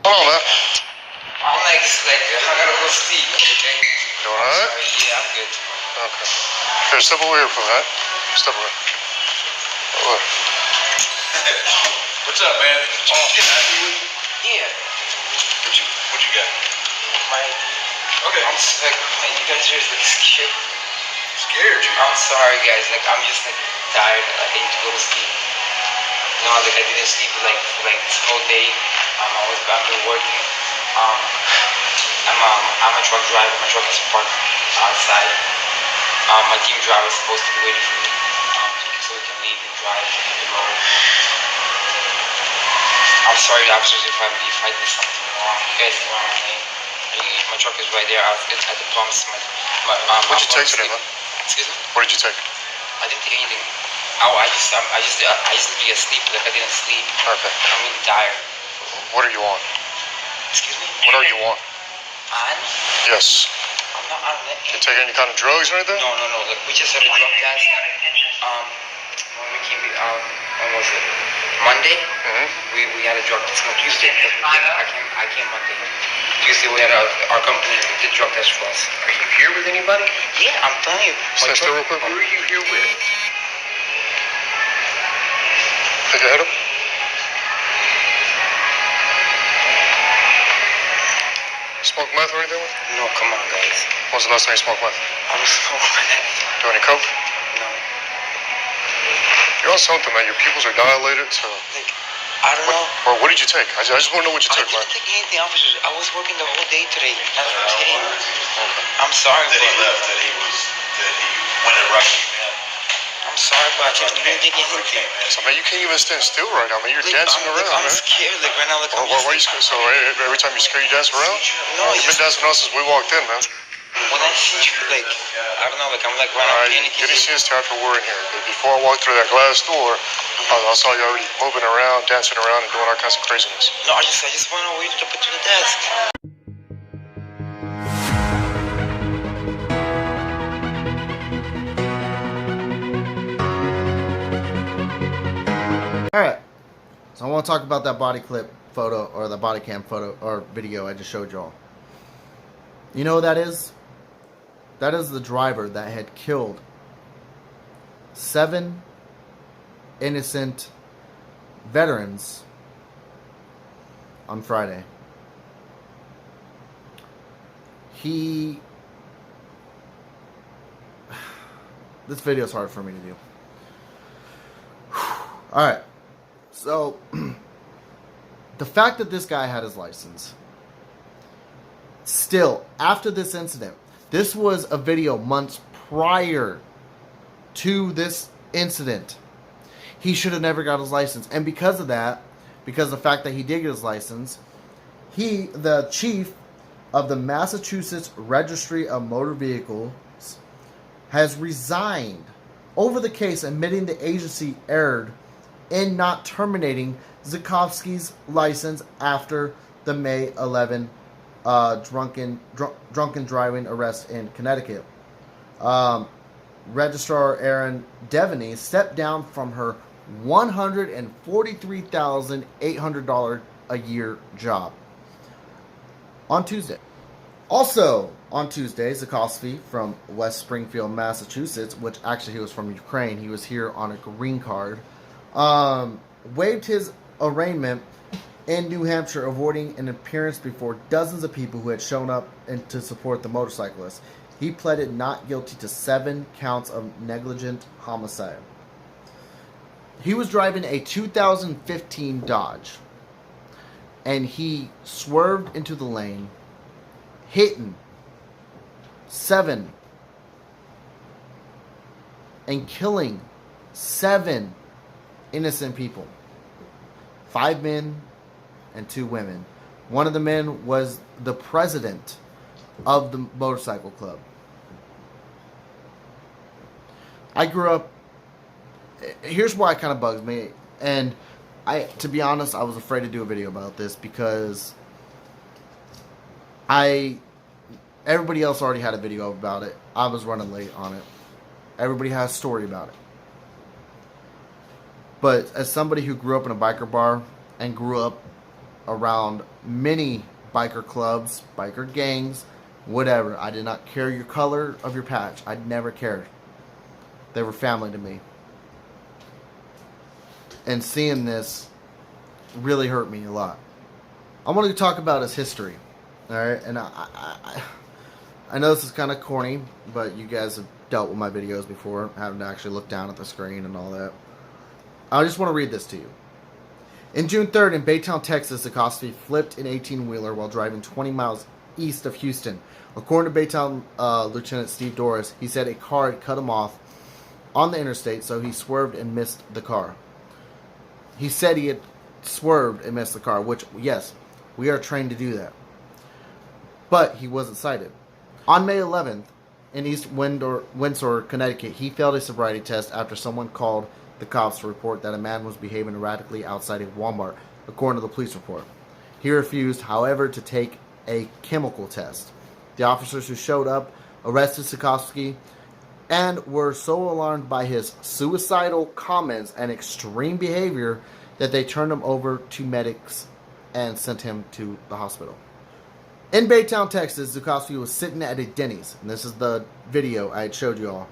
Hold on, man. I'm like, I gotta go sleep. Okay. You alright? Yeah, I'm good. Okay. Here, step over here for that. Step away. Look. What's up, man? Did you get happy with me? Yeah. What you got? My. Okay. I'm just like, man, you guys are just like scared. Scared you? I'm sorry, guys. Like, I'm just like tired. Like, I need to go to sleep. You know, like I didn't sleep like this whole day. I've been working. I'm a truck driver. My truck is parked outside. My team driver is supposed to be waiting for me, so we can leave and drive the road. I'm sorry, officers, if I did something wrong. You guys know my name. My truck is right there. It's at the pumps. What'd you take today, man? Excuse me? What did you take? I didn't take anything. I just need to get sleep. Like I didn't sleep. Okay. I'm really tired. What are you on? Excuse me? What are you on? On? Yes. I'm not on it. You take any kind of drugs or anything? No. Like we just had a drug test. When we came, when was it? Monday. Mm-hmm. We had a drug test. No, Tuesday. I came Monday. Tuesday we had our company did drug test for us. Are you here with anybody? Yeah, I'm telling you. Stand still real quick. Who are you here with? Pick your head up. Smoke meth or anything? No, come on, guys. When was the last time you smoked meth? I was smoking that. Do any coke? No. You're on something, man. Your pupils are dilated, so... Like, I don't know. Or what did you take? I just want to know what you took, man. I didn't take anything, officers. I was working the whole day today. That's what I'm kidding. I'm sorry, That he but... left, that he went and rushed you, man. I'm sorry, but I just didn't take anything. So, man, you can't even stand still right now, man. You're Like, dancing around, I'm man. scared. Like, right now, like, I'm Why are you scared? So, every time you scare, you dance around? No, You've been dancing around since we walked in, man. When I see you, like, I don't know, like, I'm like, right now, Alright, panicking. get a chance to after we're in here. But before I walked through that glass door, I saw you already moving around, dancing around, and doing all kinds of craziness. No, I just went away to put to the desk. Alright, so I want to talk about that body clip photo, or the body cam photo, or video I just showed y'all. You know who that is? That is the driver that had killed 7 innocent veterans on Friday. This video is hard for me to do. Alright. So, the fact that this guy had his license, still, after this incident, this was a video months prior to this incident, he should have never got his license. And because of that, because of the fact that he did get his license, the chief of the Massachusetts Registry of Motor Vehicles, has resigned over the case, admitting the agency erred in not terminating Zukowski's license after the May 11 drunken driving arrest in Connecticut. Registrar Erin Devaney stepped down from her $143,800 a year job on Tuesday. Also on Tuesday, Zukowski from West Springfield, Massachusetts, which actually he was from Ukraine, he was here on a green card, waived his arraignment in New Hampshire, avoiding an appearance before dozens of people who had shown up to support the motorcyclists. He pleaded not guilty to 7 counts of negligent homicide. He was driving a 2015 Dodge, and he swerved into the lane, hitting 7 and killing 7 innocent people. 5 men and 2 women. One of the men was the president of the motorcycle club. I grew up... Here's why it kind of bugs me. And to be honest, I was afraid to do a video about this because everybody else already had a video about it. I was running late on it. Everybody has a story about it. But as somebody who grew up in a biker bar and grew up around many biker clubs, biker gangs, whatever. I did not care your color of your patch. I never cared. They were family to me. And seeing this really hurt me a lot. I want to talk about his history. Alright, and I know this is kind of corny, but you guys have dealt with my videos before, having to actually look down at the screen and all that. I just want to read this to you. In June 3rd in Baytown, Texas, Zukoski flipped an 18-wheeler while driving 20 miles east of Houston. According to Baytown Lieutenant Steve Doris, he said a car had cut him off on the interstate, so he swerved and missed the car. He said he had swerved and missed the car, which, yes, we are trained to do that. But he wasn't cited. On May 11th, in East Windsor, Connecticut, he failed a sobriety test after someone called the cops to report that a man was behaving erratically outside a Walmart, according to the police report. He refused, however, to take a chemical test. The officers who showed up arrested Zukoski and were so alarmed by his suicidal comments and extreme behavior that they turned him over to medics and sent him to the hospital. In Baytown, Texas, Zukoski was sitting at a Denny's, and this is the video I had showed you all.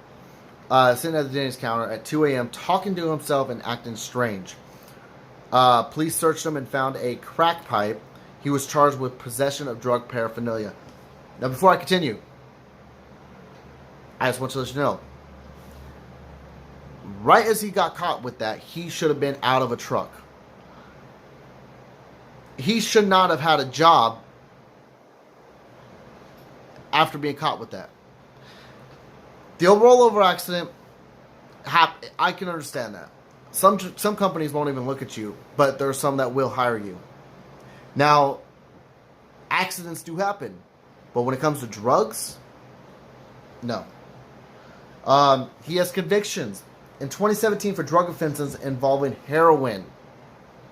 Sitting at the Denny's counter at 2 a.m. talking to himself and acting strange. Police searched him and found a crack pipe. He was charged with possession of drug paraphernalia. Now, before I continue, I just want to let you know, right as he got caught with that, he should have been out of a truck. He should not have had a job after being caught with that. The rollover accident, I can understand that. Some companies won't even look at you, but there are some that will hire you. Now, accidents do happen, but when it comes to drugs, no. He has convictions in 2017 for drug offenses involving heroin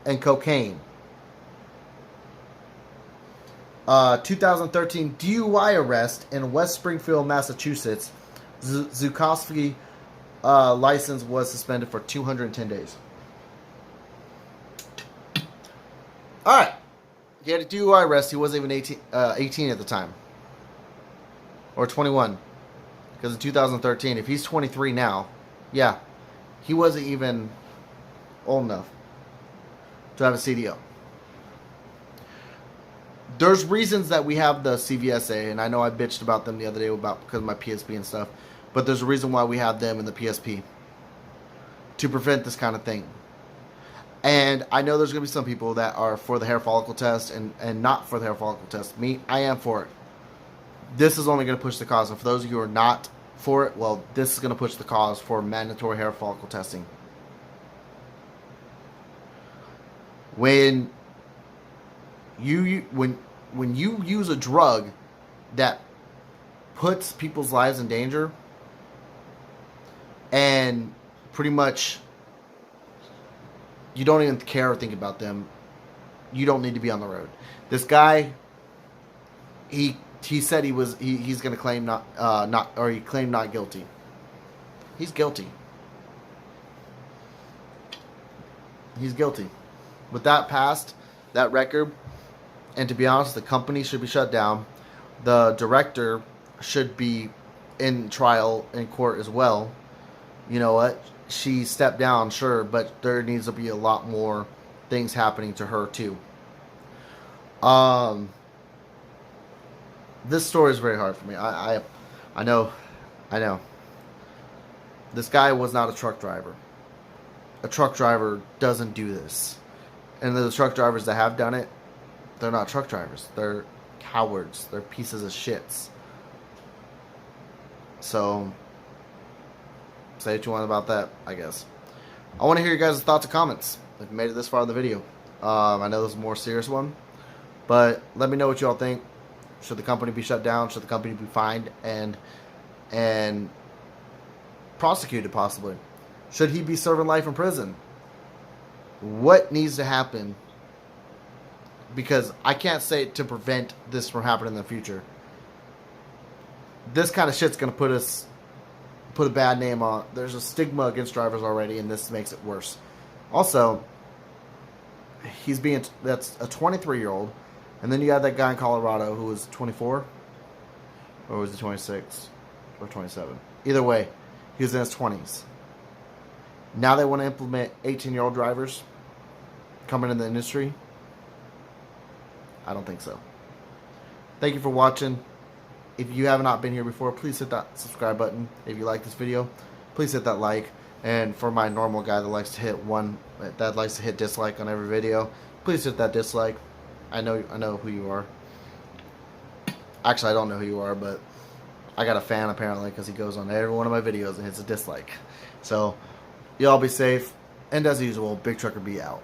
and cocaine. 2013 DUI arrest in West Springfield, Massachusetts. Zukoski license was suspended for 210 days. Alright. He had a DUI arrest. He wasn't even 18 at the time. Or 21. Because in 2013, if he's 23 now, yeah, he wasn't even old enough to have a CDL. There's reasons that we have the CVSA, and I know I bitched about them the other day because of my PSP and stuff, but there's a reason why we have them in the PSP to prevent this kind of thing. And I know there's going to be some people that are for the hair follicle test and not for the hair follicle test. Me, I am for it. This is only going to push the cause. And for those of you who are not for it, well, this is going to push the cause for mandatory hair follicle testing. When you use a drug that puts people's lives in danger and pretty much you don't even care or think about them, you don't need to be on the road. This guy, he said he's going to claim he claimed not guilty. He's guilty. He's guilty. With that past, that record, and to be honest, the company should be shut down. The director should be in trial in court as well. You know what? She stepped down, sure, but there needs to be a lot more things happening to her too. This story is very hard for me. I know. This guy was not a truck driver. A truck driver doesn't do this. And the truck drivers that have done it, they're not truck drivers. They're cowards. They're pieces of shits. So, say what you want about that, I guess. I want to hear your guys' thoughts and comments. If you made it this far in the video. I know this is a more serious one. But let me know what you all think. Should the company be shut down? Should the company be fined and prosecuted possibly? Should he be serving life in prison? What needs to happen? Because I can't say to prevent this from happening in the future. This kind of shit's going to put a bad name on. There's a stigma against drivers already, and this makes it worse. Also, that's a 23-year-old, and then you got that guy in Colorado who was 24, or was he 26 or 27? Either way, he was in his 20s. Now they want to implement 18-year-old drivers coming in the industry. I don't think so. Thank you for watching. If you have not been here before, please hit that subscribe button. If you like this video, please hit that like. And for my normal guy that likes to hit dislike on every video, please hit that dislike. I know who you are. Actually, I don't know who you are, but I got a fan apparently because he goes on every one of my videos and hits a dislike. So, y'all be safe. And as usual, Big Trucker be out.